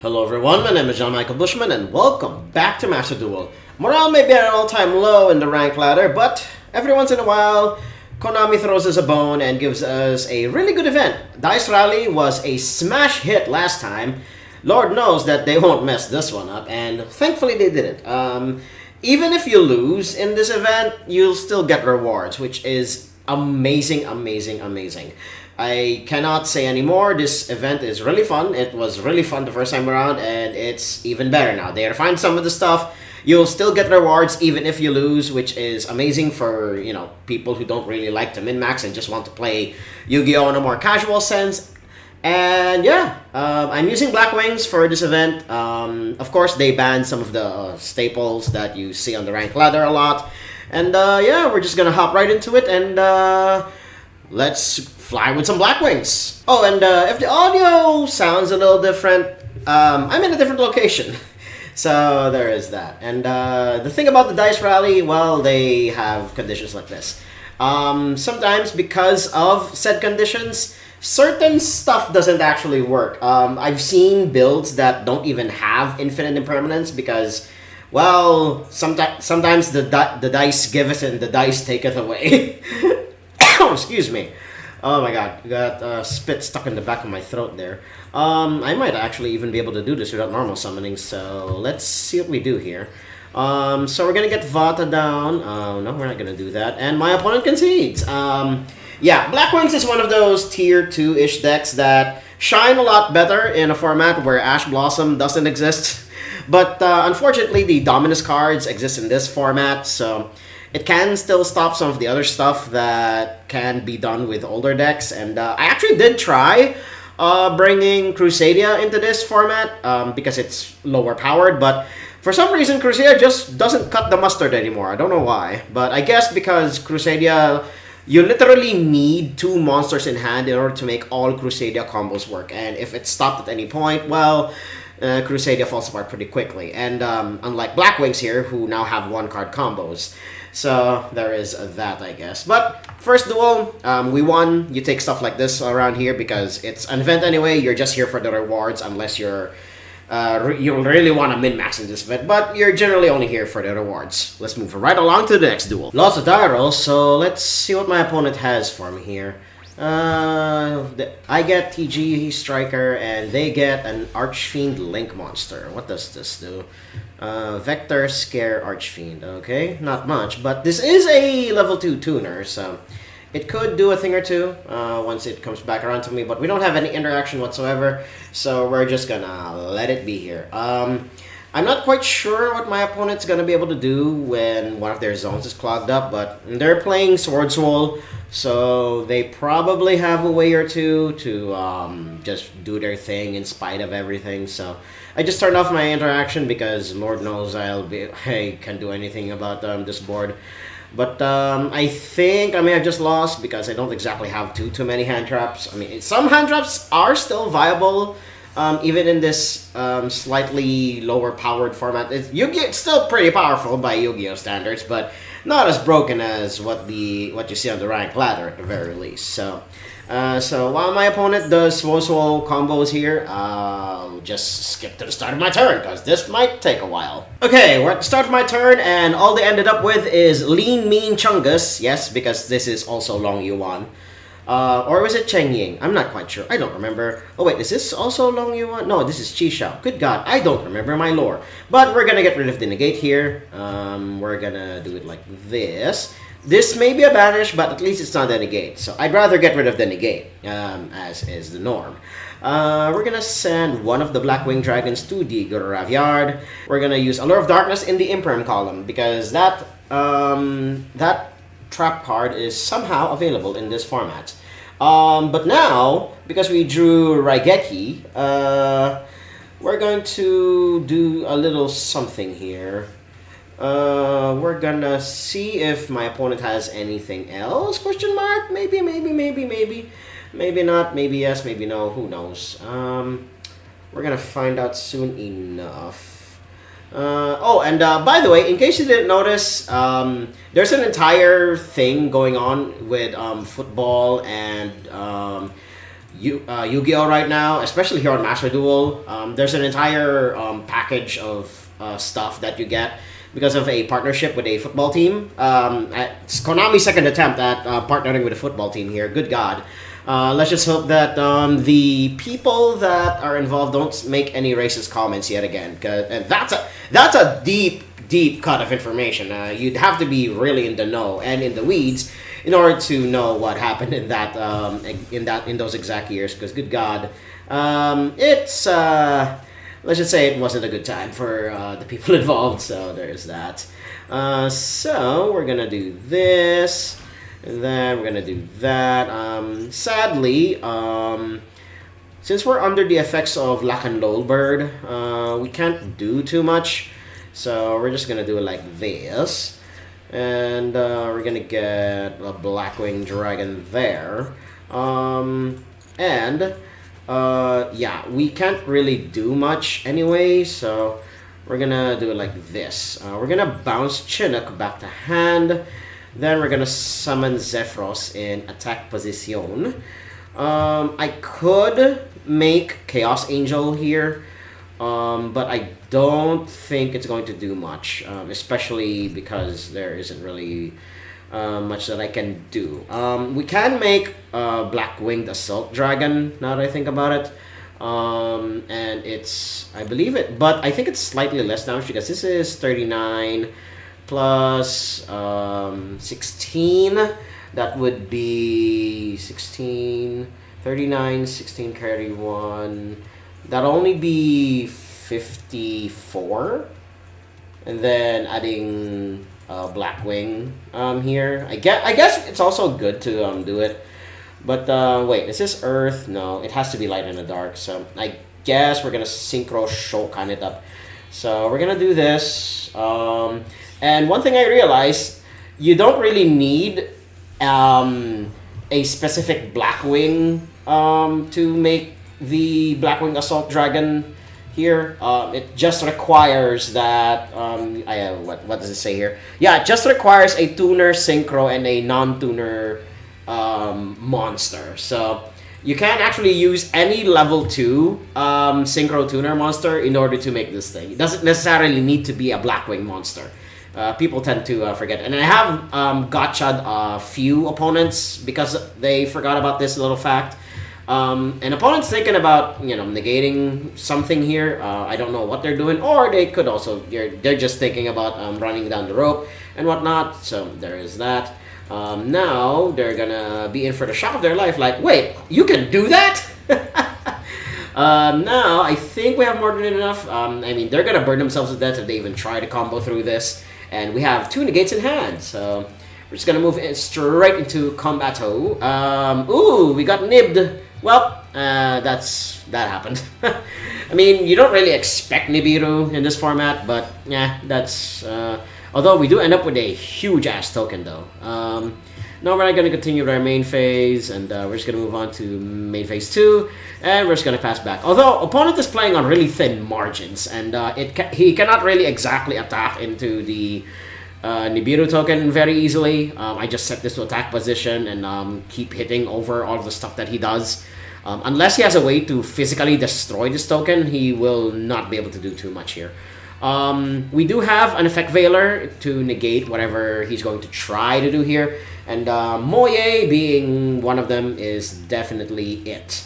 Hello everyone, my name is John Michael Bushman and welcome back to Master Duel. Morale may be at an all-time low in the rank ladder, but every once in a while, Konami throws us a bone and gives us a really good event. Dice Rally was a smash hit last time. Lord knows that they won't mess this one up, and thankfully they didn't. Even if you lose in this event, you'll still get rewards, which is amazing, amazing, amazing. I cannot say anymore. This event is really fun. It was really fun the first time around, and it's even better now. They refined some of the stuff. You'll still get rewards even if you lose, which is amazing for, people who don't really like to min-max and just want to play Yu-Gi-Oh! In a more casual sense. And yeah, I'm using Black Wings for this event. Of course, they banned some of the staples that you see on the rank ladder a lot. And yeah, we're just gonna hop right into it and let's fly with some Black Wings. Oh, and if the audio sounds a little different, I'm in a different location. So there is that. And the thing about the Dice Rally, well, they have conditions like this. Sometimes because of said conditions, certain stuff doesn't actually work. I've seen builds that don't even have infinite impermanence because, well, sometimes the dice giveth and the dice taketh away. Oh, excuse me. Oh my god, got spit stuck in the back of my throat there. I might actually even be able to do this without normal summoning, so let's see what we do here. So we're gonna get Vata down. No, we're not gonna do that. And my opponent concedes. Yeah, Black Wings is one of those tier 2-ish decks that shine a lot better in a format where Ash Blossom doesn't exist. But unfortunately, the Dominus cards exist in this format, so it can still stop some of the other stuff that can be done with older decks. And I actually did try bringing Crusadia into this format because it's lower powered, but for some reason Crusadia just doesn't cut the mustard anymore. I don't know why, but I guess because Crusadia, you literally need 2 monsters in hand in order to make all Crusadia combos work. And if it's stopped at any point, well, Crusadia falls apart pretty quickly. And unlike Black Wings here, who now have 1-card combos. So there is that, I guess. But first duel, we won. You take stuff like this around here because it's an event anyway. You're just here for the rewards unless you really want to min-max in this event. But you're generally only here for the rewards. Let's move right along to the next duel. Lots of die rolls, so let's see what my opponent has for me here. I get TG Striker, and they get an Archfiend Link monster. What does this do? Vector Scare Archfiend. Okay, not much, but this is a level 2 tuner, so it could do a thing or two once it comes back around to me, but we don't have any interaction whatsoever, so we're just gonna let it be here. I'm not quite sure what my opponent's gonna be able to do when one of their zones is clogged up, but they're playing Sword Soul, so they probably have a way or two to just do their thing in spite of everything. So I just turned off my interaction because Lord knows I can't do anything about this board. But I think I may have just lost because I don't exactly have too many hand traps. I mean, some hand traps are still viable. Even in this slightly lower powered format. It's still pretty powerful by Yu-Gi-Oh standards, but not as broken as what you see on the rank ladder at the very least. So while my opponent does Swole combos here, I'll just skip to the start of my turn, because this might take a while. Okay, we're at the start of my turn, and all they ended up with is Lean Mean Chungus. Yes, because this is also Long Yuan. Or was it Cheng Ying? I'm not quite sure. I don't remember. Oh wait, is this also Long Yuan? No, this is Chi Xiao. Good God, I don't remember my lore. But we're gonna get rid of the negate here. We're gonna do it like this. This may be a banish, but at least it's not a negate. So I'd rather get rid of the negate, as is the norm. We're gonna send one of the Black Wing Dragons to the Gurav Yard. We're gonna use Allure of Darkness in the Imperm column because that trap card is somehow available in this format. But now, because we drew Raigeki, we're going to do a little something here. We're gonna see if my opponent has anything else, question mark? Maybe. Maybe not, maybe yes, maybe no, who knows. We're gonna find out soon enough. By the way, in case you didn't notice, there's an entire thing going on with football and Yu-Gi-Oh right now, especially here on Master Duel. There's an entire package of stuff that you get because of a partnership with a football team. It's Konami's second attempt at partnering with a football team here. Good God. Let's just hope that the people that are involved don't make any racist comments yet again. And that's a deep cut of information. You'd have to be really in the know and in the weeds in order to know what happened in those exact years. Because good God, it's let's just say it wasn't a good time for the people involved. So there's that. So we're gonna do this. And then we're gonna do that. Sadly, since we're under the effects of Lack and Lolbird, we can't do too much. So we're just gonna do it like this. And we're gonna get a Blackwing Dragon there. Yeah, we can't really do much anyway, so we're gonna do it like this. We're gonna bounce Chinook back to hand. Then we're gonna summon Zephyros in attack position. I could make Chaos Angel here, but I don't think it's going to do much, especially because there isn't really much that I can do. We can make Black Winged Assault Dragon, now that I think about it. And it's, I believe it, but I think it's slightly less damage because this is 39 plus 16. That would be 16, 39, 16 carry 1. That'll only be 54. And then adding Blackwing here. I guess it's also good to do it. But wait, is this Earth? No, it has to be light in the dark. So I guess we're gonna Synchro Shokan it up. So we're gonna do this. And one thing I realized, you don't really need a specific Blackwing to make the Blackwing Assault Dragon here. It just requires that what does it say here? Yeah, it just requires a tuner synchro and a non-tuner monster. So you can actually use any level 2 synchro tuner monster in order to make this thing. It doesn't necessarily need to be a Blackwing monster. People tend to forget. And I have gotcha'd a few opponents because they forgot about this little fact. An opponent's thinking about, negating something here. I don't know what they're doing. Or they could also, they're just thinking about running down the rope and whatnot. So there is that. Now they're gonna be in for the shock of their life. Like, wait, you can do that? Now I think we have more than enough. I mean, they're gonna burn themselves to death if they even try to combo through this. And we have 2 negates in hand, so we're just gonna move straight into combato. Ooh, we got nibbed. Well, that happened. I mean, you don't really expect Nibiru in this format, but yeah, that's. Although we do end up with a huge ass token though. Now we're not going to continue with our main phase, and we're just going to move on to main phase 2, and we're just going to pass back. Although opponent is playing on really thin margins, and he cannot really exactly attack into the Nibiru token very easily. I just set this to attack position and keep hitting over all of the stuff that he does. Unless he has a way to physically destroy this token, he will not be able to do too much here. We do have an Effect Veiler to negate whatever he's going to try to do here. And Moye being one of them is definitely it.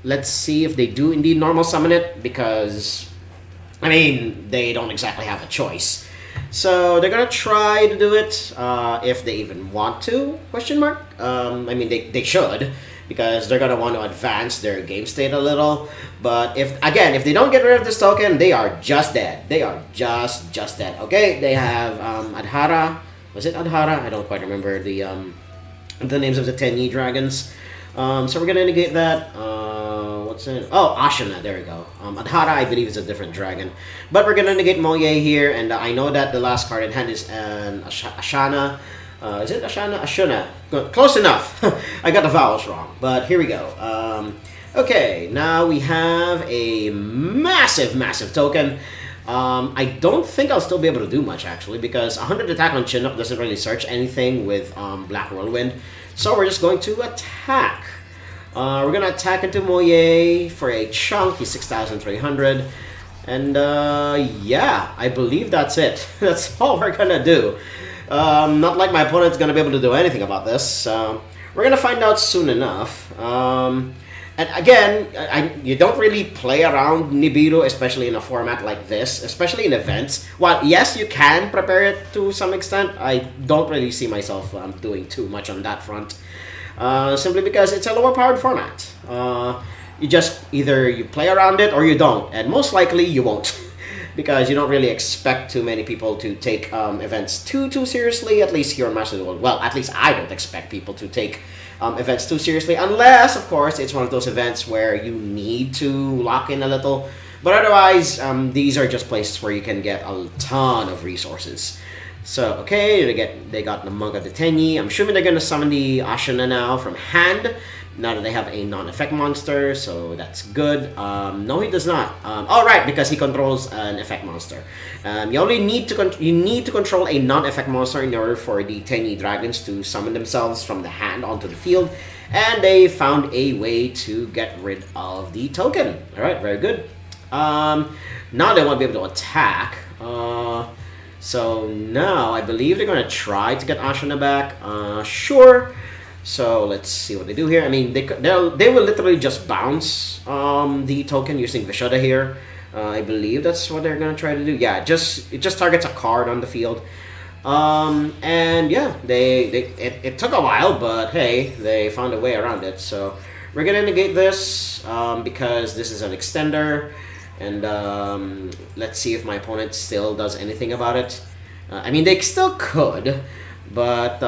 Let's see if they do indeed normal summon it, because, I mean, they don't exactly have a choice. So they're gonna try to do it, if they even want to, question mark. I mean, they should, because they're gonna want to advance their game state a little. But if they don't get rid of this token, they are just dead. They are just dead. Okay, they have Adhara. Was it Adhara? I don't quite remember the names of the 10 dragons. So we're gonna negate that. What's it? Oh, Ashana. There we go. Adhara, I believe, is a different dragon. But we're gonna negate Moye here, and I know that the last card in hand is an Ashana. Is it Ashana? Ashuna. Close enough. I got the vowels wrong, but here we go. Okay, now we have a massive token. I don't think I'll still be able to do much, actually, because 100 attack on Chinook doesn't really search anything with Black Whirlwind. So we're just going to attack. We're gonna attack into Moye for a chunk. He's 6,300. And yeah, I believe that's it. That's all we're gonna do. Not like my opponent's gonna be able to do anything about this. We're gonna find out soon enough. And again, you don't really play around Nibiru, especially in a format like this, especially in events. While yes, you can prepare it to some extent, I don't really see myself doing too much on that front. Simply because it's a lower powered format. You just either you play around it or you don't, and most likely you won't. Because you don't really expect too many people to take events too seriously, at least here on Master Duel. Well, at least I don't expect people to take events too seriously, unless, of course, it's one of those events where you need to lock in a little. But otherwise, these are just places where you can get a ton of resources. So, okay, they got the Monk of the Tenyi. I'm assuming they're going to summon the Ashana now from hand, now that they have a non-effect monster, so that's good. No, he does not. Oh, right, because he controls an effect monster. You only need to control a non-effect monster in order for the Tenyi dragons to summon themselves from the hand onto the field, and they found a way to get rid of the token. All right, very good. Now they won't be able to attack. So now I believe they're going to try to get Ashana back. Sure. So let's see what they do here. I mean, they will literally just bounce the token using Vishuddha here. I believe that's what they're going to try to do. Yeah, it just targets a card on the field. And yeah, it took a while, but hey, they found a way around it. So we're going to negate this because this is an extender. And let's see if my opponent still does anything about it. I mean, they still could, but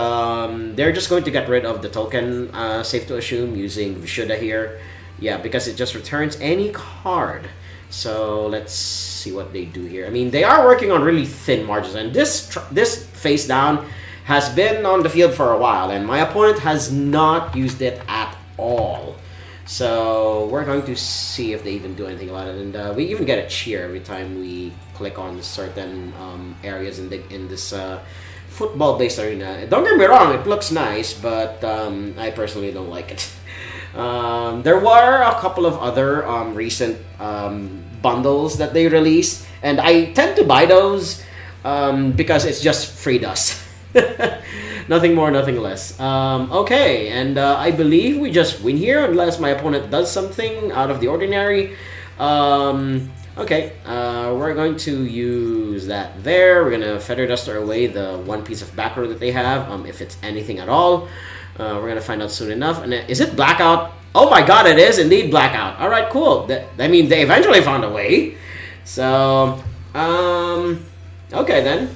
they're just going to get rid of the token, safe to assume, using Vishuddha here. Yeah, because it just returns any card. So let's see what they do here. I mean, they are working on really thin margins, and this face down has been on the field for a while, and my opponent has not used it at all. So we're going to see if they even do anything about it, and we even get a cheer every time we click on certain areas in this football-based arena. Don't get me wrong, it looks nice, but I personally don't like it. There were a couple of other recent bundles that they released, and I tend to buy those because it's just free dust. Nothing more, nothing less. Okay, and I believe we just win here unless my opponent does something out of the ordinary. Okay, we're going to use that there. We're going to Feather Duster away the one piece of back row that they have, if it's anything at all. We're going to find out soon enough. And is it Blackout? Oh my god, it is indeed Blackout. Alright, cool. I mean, they eventually found a way. So, okay then.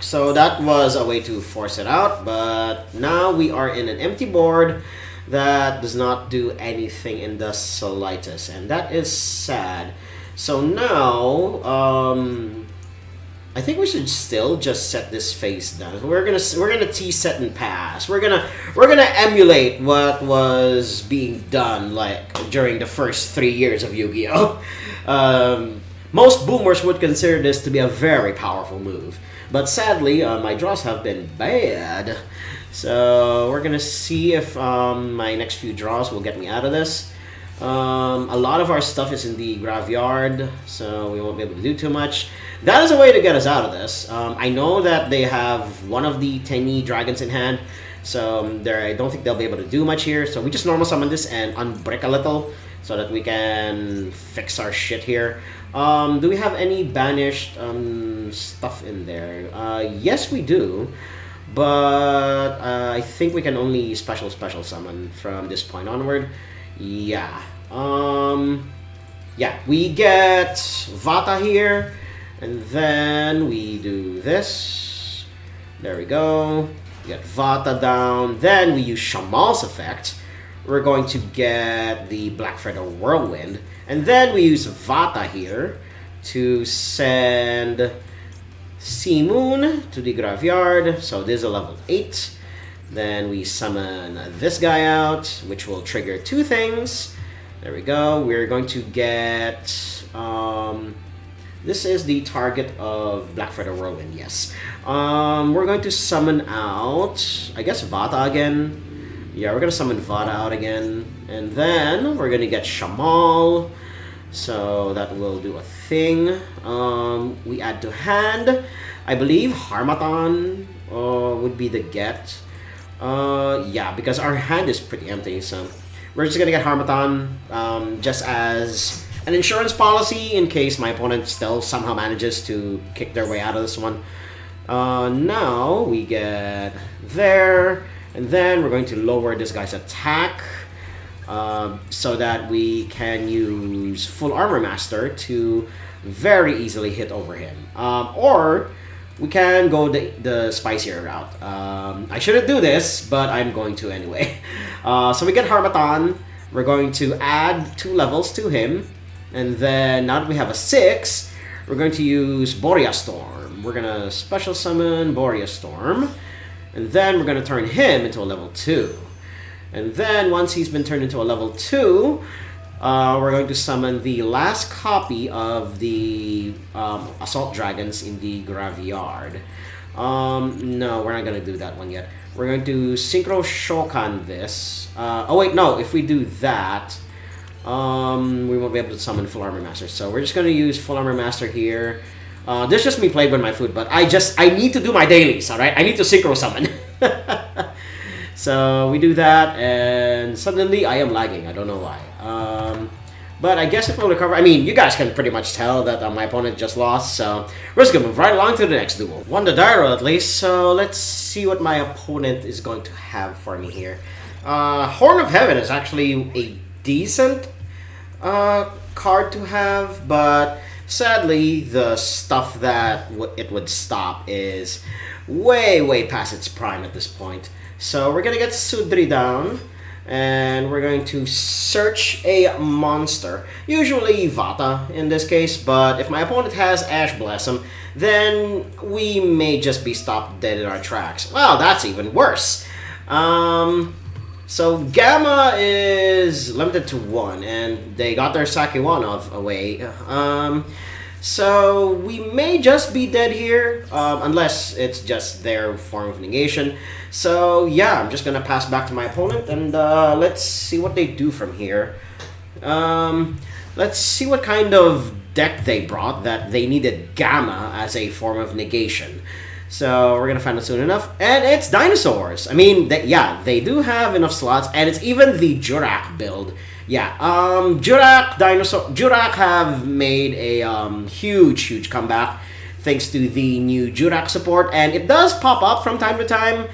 So that was a way to force it out, but now we are in an empty board that does not do anything in the slightest, and that is sad. So now, I think we should still just set this face down. We're gonna T-set and pass. We're gonna emulate what was being done like during the first 3 years of Yu-Gi-Oh. Most boomers would consider this to be a very powerful move. But sadly, my draws have been bad. So we're going to see if my next few draws will get me out of this. A lot of our stuff is in the graveyard, so we won't be able to do too much. That is a way to get us out of this. I know that they have one of the Tenyi dragons in hand, so I don't think they'll be able to do much here. So we just normal summon this and unbrick a little so that we can fix our shit here. Do we have any banished stuff in there? Yes, we do. But I think we can only special summon from this point onward. Yeah. Yeah, we get Vata here. And then we do this. There we go. We get Vata down. Then we use Shamal's effect. We're going to get the Black Feather Whirlwind. And then we use Vata here to send Sea Moon to the graveyard. So this is a level 8. Then we summon this guy out, which will trigger 2 things. There we go. We're going to get... this is the target of Black Feather Whirlwind, yes. We're going to summon out, I guess, Vata again. Yeah, we're gonna summon Vada out again, and then we're gonna get Shamal, so that will do a thing. We add to hand. I believe Harmattan would be the get. Yeah, because our hand is pretty empty, so we're just gonna get Harmattan just as an insurance policy in case my opponent still somehow manages to kick their way out of this one. Now we get there. And then we're going to lower this guy's attack so that we can use Full Armor Master to very easily hit over him. Or we can go the spicier route. I shouldn't do this, but I'm going to anyway. So we get Harmattan. We're going to add 2 levels to him. And then now that we have a 6, we're going to use Borea Storm. We're going to special summon Borea Storm. And then we're going to turn him into a level 2. And then once he's been turned into a level 2, we're going to summon the last copy of the Assault Dragons in the Graveyard. No, we're not going to do that one yet. We're going to Synchro Shokan this. Oh wait, no, if we do that, we won't be able to summon Full Armor Master. So we're just going to use Full Armor Master here. This is just me playing with my food, but I need to do my dailies, alright? I need to synchro summon. So we do that, and suddenly I am lagging. I don't know why. But I guess it will recover. I mean, you guys can pretty much tell that my opponent just lost, so we're just gonna move right along to the next duel. Won the Dairo at least, so let's see what my opponent is going to have for me here. Horn of Heaven is actually a decent card to have, but sadly, the stuff that it would stop is way past its prime at this point. So we're gonna get Sudri down, and we're going to search a monster. Usually Vata in this case, but if my opponent has Ash Blossom, then we may just be stopped dead in our tracks. Well, that's even worse. So Gamma is limited to 1, and they got their Sakiwanov away. So we may just be dead here, unless it's just their form of negation. So yeah, I'm just gonna pass back to my opponent, and let's see what they do from here. Let's see what kind of deck they brought that they needed Gamma as a form of negation. So we're gonna find out soon enough, and it's dinosaurs. I mean, they do have enough slots, and it's even the Jurak build. Yeah, Jurak have made a huge comeback thanks to the new Jurak support, and it does pop up from time to time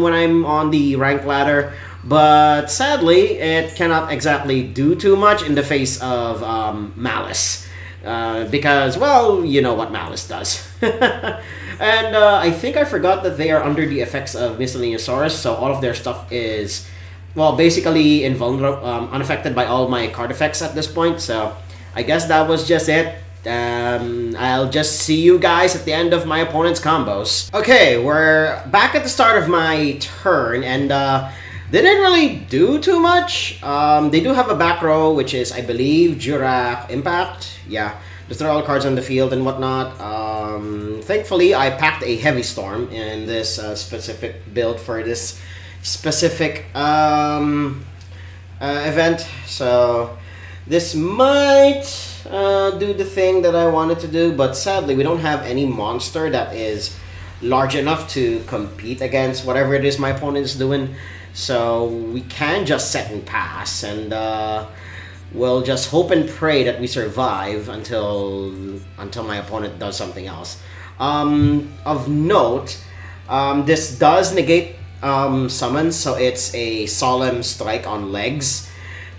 when I'm on the rank ladder, but sadly it cannot exactly do too much in the face of Malice. Because, well, you know what Malice does. And I think I forgot that they are under the effects of Miscellaneousaurus, so all of their stuff is, well, basically invulnerable, unaffected by all my card effects at this point. So I guess that was just it. I'll just see you guys at the end of my opponent's combos. Okay, we're back at the start of my turn, and they didn't really do too much. They do have a back row, which is, I believe, Jurak Impact. Yeah, just throw all the cards on the field and whatnot. Thankfully, I packed a Heavy Storm in this specific build for this specific event. So this might do the thing that I wanted to do, but sadly, we don't have any monster that is large enough to compete against whatever it is my opponent is doing. So we can just set and pass, and we'll just hope and pray that we survive until my opponent does something else. Of note, this does negate summons, so it's a Solemn Strike on legs.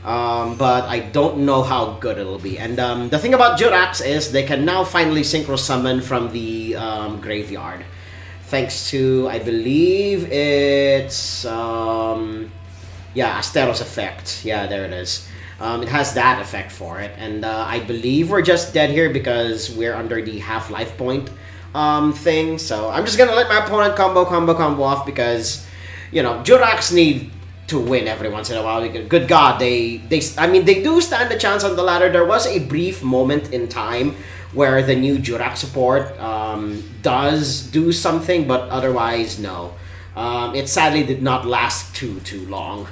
But I don't know how good it'll be. And the thing about Juraks is they can now finally synchro summon from the graveyard. Thanks to, I believe it's, Asteros effect. Yeah, there it is. It has that effect for it. And I believe we're just dead here because we're under the half-life point thing. So I'm just gonna let my opponent combo off because, you know, Juraks need to win every once in a while. Good God, I mean, they do stand a chance on the ladder. There was a brief moment in time where the new Jurak support does do something, but otherwise, no. It sadly did not last too long.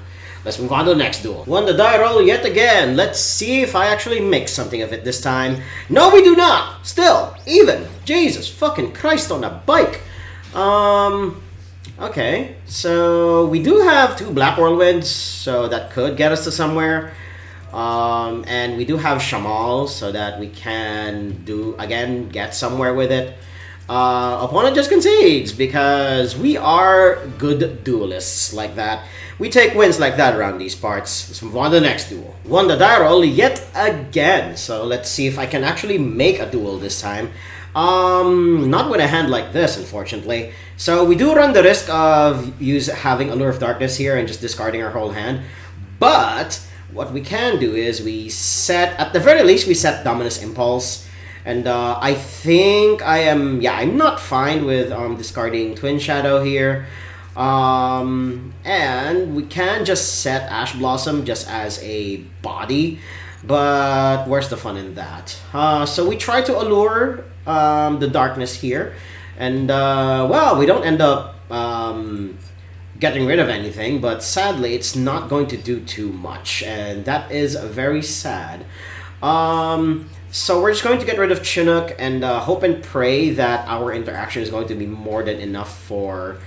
Let's move on to the next duel. Won the die roll yet again. Let's see if I actually make something of it this time. No, we do not. Still, even. Jesus fucking Christ on a bike. Okay, so we do have 2 Black Whirlwinds, so that could get us to somewhere. And we do have Shamal, so that we can get somewhere with it. Opponent just concedes because we are good duelists like that. We take wins like that around these parts. Let's move on to the next duel. Won the die roll yet again, so let's see if I can actually make a duel this time. Not with a hand like this, unfortunately. So we do run the risk of having Allure of Darkness here and just discarding our whole hand. But what we can do is at the very least, we set Dominus Impulse. And I think I'm not fine with discarding Twin Shadow here. And we can just set Ash Blossom just as a body. But where's the fun in that? So we try to allure the darkness here. And, well, we don't end up getting rid of anything. But sadly, it's not going to do too much. And that is very sad. So we're just going to get rid of Chinook and hope and pray that our interaction is going to be more than enough for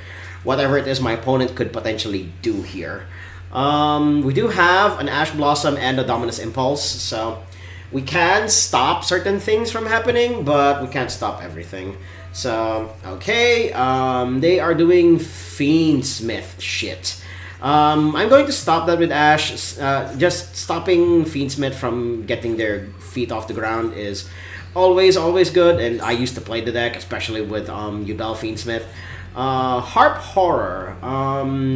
whatever it is my opponent could potentially do here. We do have an Ash Blossom and a Dominus Impulse, so we can stop certain things from happening, but we can't stop everything. So, okay, they are doing Fiendsmith shit. I'm going to stop that with Ash. Just stopping Fiendsmith from getting their feet off the ground is always good, and I used to play the deck, especially with Yubel Fiendsmith. Harp Horror.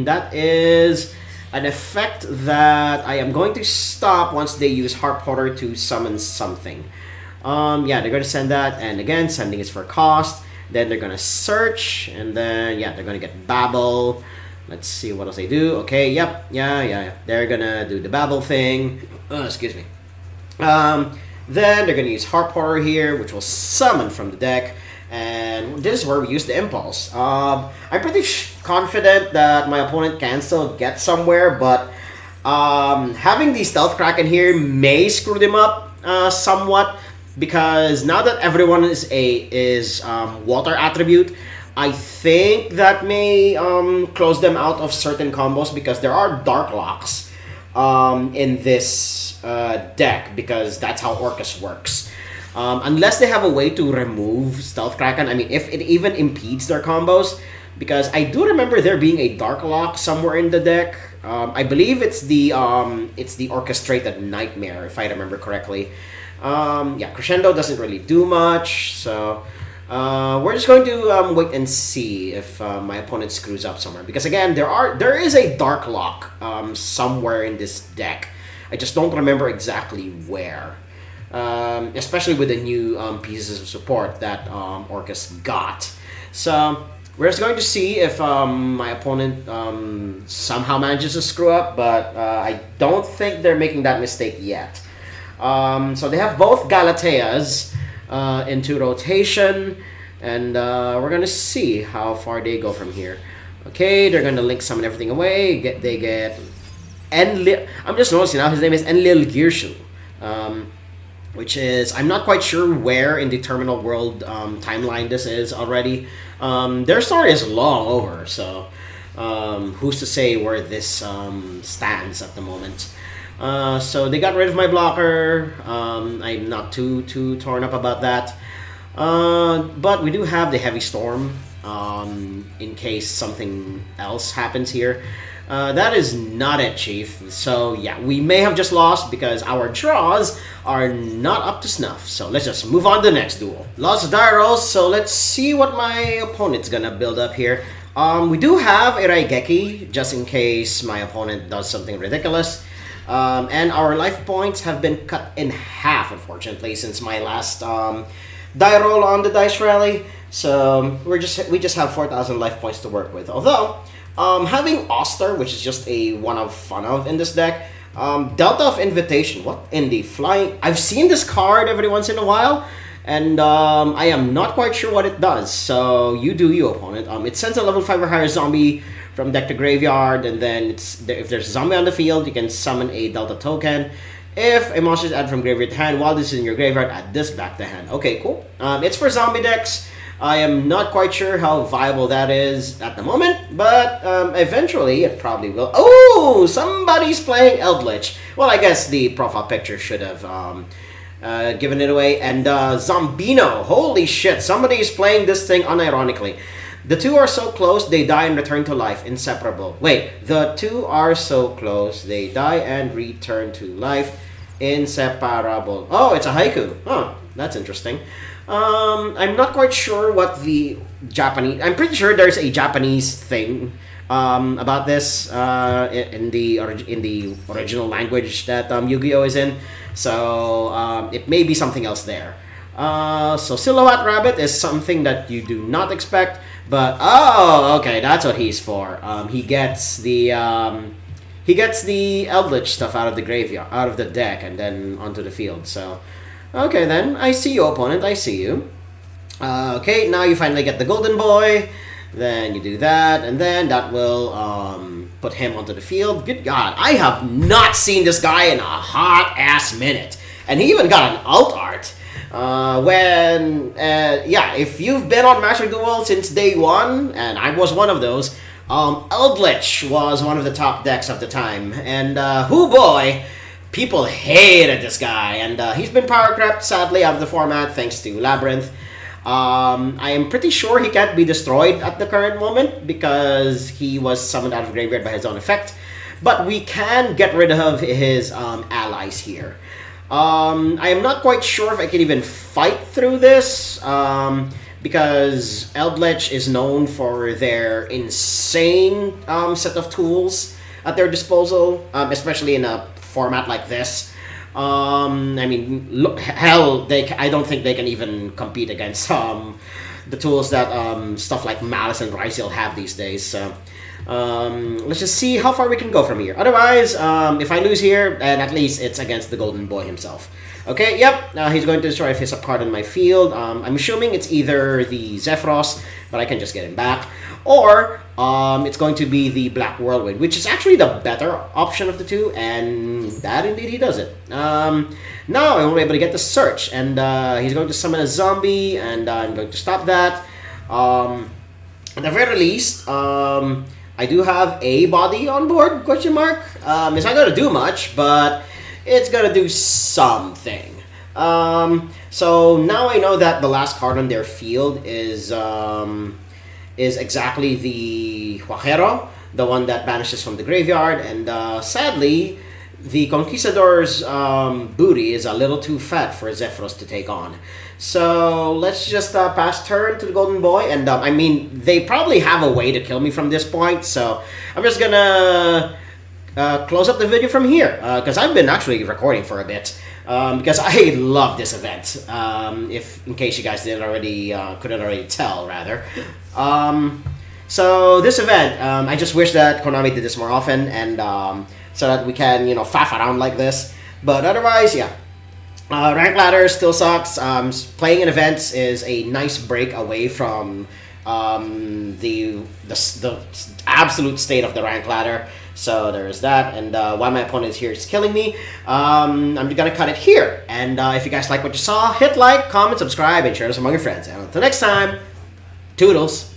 That is an effect that I am going to stop once they use Harp Horror to summon something. Yeah, they're going to send that, and again, sending is for cost. Then they're going to search, and then, yeah, they're going to get Babel. Let's see what else they do. Okay, yep, yeah. They're going to do the Babel thing. Excuse me. Then they're going to use Harp Horror here, which will summon from the deck. And this is where we use the Impulse. I'm pretty confident that my opponent can still get somewhere, but having the Stealth Kraken here may screw them up somewhat, because now that everyone is water attribute, I think that may close them out of certain combos, because there are Dark Locks in this deck, because that's how Orcus works. Unless they have a way to remove Stealth Kraken, I mean, if it even impedes their combos, because I do remember there being a Dark Lock somewhere in the deck. I believe it's the Orchestrated Nightmare, if I remember correctly. Yeah, Crescendo doesn't really do much, so we're just going to wait and see if my opponent screws up somewhere. Because again, there is a Dark Lock somewhere in this deck. I just don't remember exactly where. Especially with the new pieces of support that Orcus got. So we're just going to see if my opponent somehow manages to screw up, but I don't think they're making that mistake yet. So they have both Galateas into rotation, and we're going to see how far they go from here. Okay, they're going to link summon everything away. They get Enlil. I'm just noticing now his name is Enlil Girshu. Which is, I'm not quite sure where in the Terminal World timeline this is already. Their story is long over, so who's to say where this stands at the moment. So they got rid of my blocker. I'm not too torn up about that. But we do have the Heavy Storm in case something else happens here. That is not it, Chief. So, yeah, we may have just lost because our draws are not up to snuff. So, let's just move on to the next duel. Lots of die rolls, so let's see what my opponent's gonna build up here. We do have a Raigeki, just in case my opponent does something ridiculous. And our life points have been cut in half, unfortunately, since my last die roll on the Dice Rally. So, we just have 4,000 life points to work with. Although, having Oster, which is just a one of fun of in this deck, Delta of Invitation, what in the flying... I've seen this card every once in a while, and I am not quite sure what it does. So you do you, opponent. It sends a level 5 or higher zombie from deck to graveyard, and then if there's a zombie on the field, you can summon a Delta token. If a monster is added from graveyard to hand while this is in your graveyard, add this back to hand. Okay, cool. It's for zombie decks. I am not quite sure how viable that is at the moment, but eventually it probably will. Oh, somebody's playing Eldritch. Well, I guess the profile picture should have given it away. And Zombino, holy shit, somebody's playing this thing unironically. The two are so close, they die and return to life. Inseparable. Wait, the two are so close, they die and return to life. Inseparable. Oh, it's a haiku. Oh, that's interesting. I'm not quite sure what the Japanese... I'm pretty sure there's a Japanese thing about this in the original language that YuGiOh is in. So it may be something else there. So Silhouette Rabbit is something that you do not expect. But, oh, okay, that's what he's for. He gets the Eldritch stuff out of the graveyard, out of the deck, and then onto the field. So... okay, then. I see you, opponent. I see you. Okay, now you finally get the Golden Boy. Then you do that, and then that will put him onto the field. Good God, I have not seen this guy in a hot-ass minute. And he even got an alt art. Yeah, if you've been on Master Duel since day one, and I was one of those, Eldritch was one of the top decks of the time. And, hoo boy... people hated this guy, and he's been power crept, sadly, out of the format thanks to Labyrinth. I am pretty sure he can't be destroyed at the current moment because he was summoned out of graveyard by his own effect. But we can get rid of his allies here. I am not quite sure if I can even fight through this because Eldritch is known for their insane set of tools at their disposal, especially in a format like this. I mean, look, hell, I don't think they can even compete against the tools that stuff like Malice and Rysil have these days. So let's just see how far we can go from here. Otherwise, if I lose here, then at least it's against the Golden Boy himself. Okay, yep, he's going to destroy a face-up card in my field. I'm assuming it's either the Zephyros, but I can just get him back, or it's going to be the Black Whirlwind, which is actually the better option of the two, and that indeed he does it. Now I won't be able to get the search, and he's going to summon a zombie, and I'm going to stop that. At the very least, I do have a body on board, question mark. It's not going to do much, but it's going to do something. So now I know that the last card on their field is exactly the Huajero, the one that banishes from the graveyard, and sadly, the Conquistador's booty is a little too fat for Zephyros to take on. So let's just pass turn to the Golden Boy, and I mean, they probably have a way to kill me from this point, so I'm just gonna close up the video from here, because I've been actually recording for a bit, because I love this event, in case you guys couldn't already tell, rather. So this event, I just wish that Konami did this more often, and so that we can, faff around like this. But otherwise, yeah. Rank ladder still sucks. Playing in events is a nice break away from the absolute state of the rank ladder. So there's that. And while my opponent is here is killing me, I'm gonna cut it here. And if you guys like what you saw, hit like, comment, subscribe, and share this among your friends. And until next time, toodles.